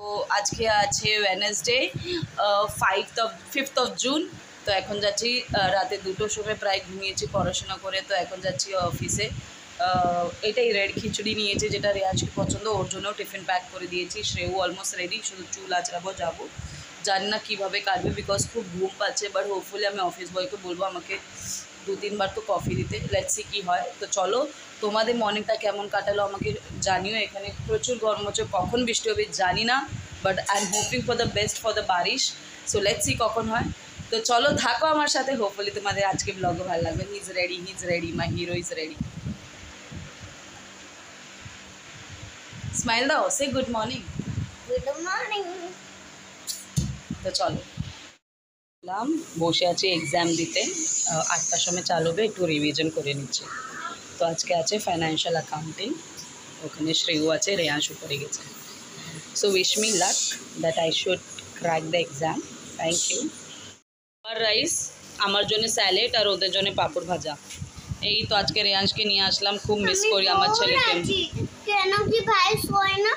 তো আজকে আছে ওয়েডনেসডে 5th of জুন। তো এখন যাচ্ছি রাতে 2টোর সময়, প্রায় ঘুমিয়েছি পড়াশোনা করে। তো এখন যাচ্ছি অফিসে। এটাই রেড খিচুড়ি নিয়েছি, যেটা রেয়াজকে পছন্দ, ওর জন্যও টিফিন প্যাক করে দিয়েছি। শ্রেয়ও অলমোস্ট রেডি, শুধু চুল আঁচড়াবো, যাবো। জানি না কীভাবে কাটবে, বিকজ খুব ঘুম পাচ্ছে। বাট হোপফুলি আমি অফিস বয়কে বলবো আমাকে 2-3 বার তো কফি দিতে। লেটস সি কী হয়। তো চলো, তোমাদের মর্নিংটা কেমন কাটালো আমাকে জানিও। এখানে প্রচুর গরম হচ্ছে, কখন বৃষ্টি হবে জানি না, but I am hoping for the best for the বারিশ। সো লেটস সি কখন হয়। তো চলো, থাকো আমার সাথে। হোপফুলি তোমাদের আজকে ব্লগও ভালো লাগবে। He is ready, my hero is ready. Smile দাও, সে গুড মর্নিং। Good morning. তো চলো, বসে আছি এক্সাম দিতে। 8টার সময় চালু হবে, একটু রিভিশন করে নিচ্ছি। তো আজকে আছে ফাইন্যান্সিয়াল অ্যাকাউন্টিং, ওখানে শ্রেয়ু আছে, রেয়াংশু করে গেছে। So wish me luck that I should crack the exam. Thank you. আর রাইস, আমার জন্য স্যালেড, আর ওদের জন্য পাঁপড় ভাজা। এই তো আজকে রেয়াংশকে নিয়ে আসলাম, খুব মিস করি আমার ছেলেকে। কেন কি ভাই শোয় না?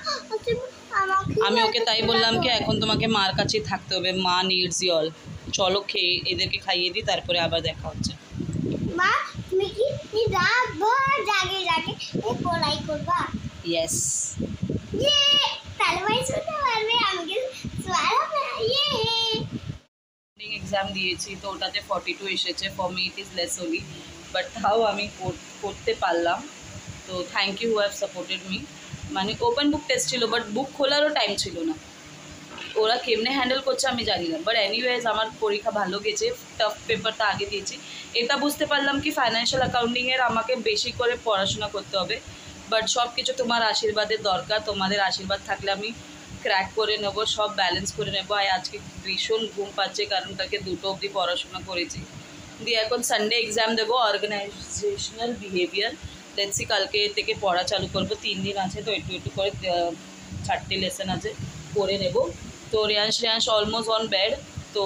আমি ওকে তাই বললাম কি এখন তোমাকে মার কাছেই থাকতে হবে, মা নিডস ইউ অল। চলো খেয়ে এদেরকে খাইয়ে দিই, তারপরে আবার দেখা হচ্ছে। মা তুমি কি রাত ভর জাগে জাগে এই পড়াই করবা? ইয়েস। ইয়ে, তাহলে ভাই শুনতে পারবে, আমাকে সোয়াল হবে। ইয়ে, এক্সাম দিয়েছি, তো ওটাতে 42 এসেছে। For me it is less only, but তাও আমি করতে পারলাম। তো thank you who have supported me. মানে ওপেন বুক টেস্ট ছিল, বাট বুক খোলারও টাইম ছিল না। ওরা কেমনে হ্যান্ডেল করছে আমি জানি না, বাট এনিওয়েজ আমার পরীক্ষা ভালো গেছে। টাফ পেপারটা আগে দিয়েছি। এটা বুঝতে পারলাম কি ফাইন্যান্সিয়াল অ্যাকাউন্টিংয়ের আমাকে বেশি করে পড়াশোনা করতে হবে, বাট সব কিছু তোমার আশীর্বাদের দরকার। তোমাদের আশীর্বাদ থাকলে আমি ক্র্যাক করে নেবো, সব ব্যালেন্স করে নেবো। আজকে ভীষণ ঘুম পাচ্ছে, কারণ তাকে 2টো অবধি পড়াশোনা করেছি। দিয়ে এখন সানডে এক্সাম দেবো, অর্গানাইজেশনাল বিহেভিয়ার। লেটসি কালকে থেকে পড়া চালু করবো। 3 দিন আছে, তো একটু একটু করে 4টে লেসন আছে, করে নেব। তো রেয়াংশ অলমোস্ট অন বেড। তো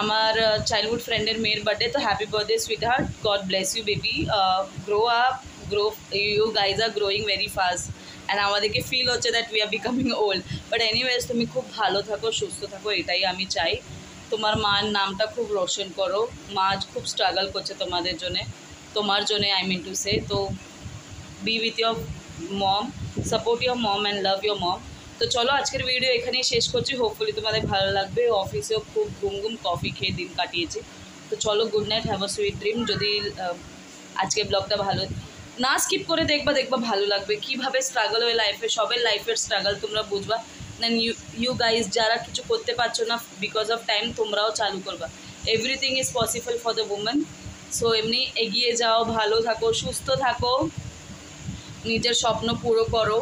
আমার চাইল্ডহুড ফ্রেন্ডের মেয়ের বার্থডে, তো happy birthday sweetheart, God bless you baby, grow up, you guys are growing very fast. And আমাদেরকে ফিল হচ্ছে that we are becoming old. But anyways তুমি খুব ভালো থাকো, সুস্থ থাকো, এটাই আমি চাই। তোমার মার নামটা খুব রোশন করো। মা খুব স্ট্রাগল করছে তোমাদের জন্যে, তোমার জন্যে, আই মিন টু সে। তো be with your mom, support your mom and love your mom. তো চলো, আজকের ভিডিও এখানেই শেষ করছি। হোপফুলি তোমাদের ভালো লাগবে। অফিসেও খুব ঘুম কফি খেয়ে দিন কাটিয়েছি। তো চলো, good night, have a sweet dream. যদি আজকে ব্লগটা ভালো না, স্কিপ করে দেখবা ভালো লাগবে। কীভাবে স্ট্রাগল হয় লাইফে, সবের লাইফের স্ট্রাগল তোমরা বুঝবা। দেন ইউ গাইজ যারা কিছু করতে পারছো না বিকজ অফ টাইম, তোমরাও চালু করবা। Everything is possible for the women. So এমনি এগিয়ে যাও, ভালো থাকো, সুস্থ থাকো, নিজের স্বপ্ন পুরো করো।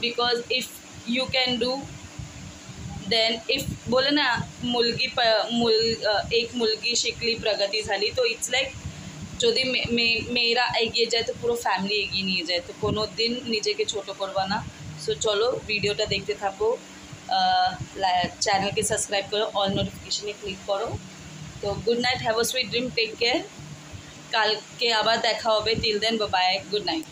Because if you can do, then if बोले ना एक मुलगी शिकली प्रगति झाली। तो इट्स लाइक যদি মেয়েরা এগিয়ে যায় তো পুরো ফ্যামিলি এগিয়ে নিয়ে যায়। তো কোনো দিন নিজেকে ছোটো করবা না। সো চলো, ভিডিওটা দেখতে থাকো, চ্যানেলকে সাবস্ক্রাইব করো, অল নোটিফিকেশনে ক্লিক করো। তো good night, have a sweet dream, take care. কালকে আবার দেখা হবে। Till then bye, good night.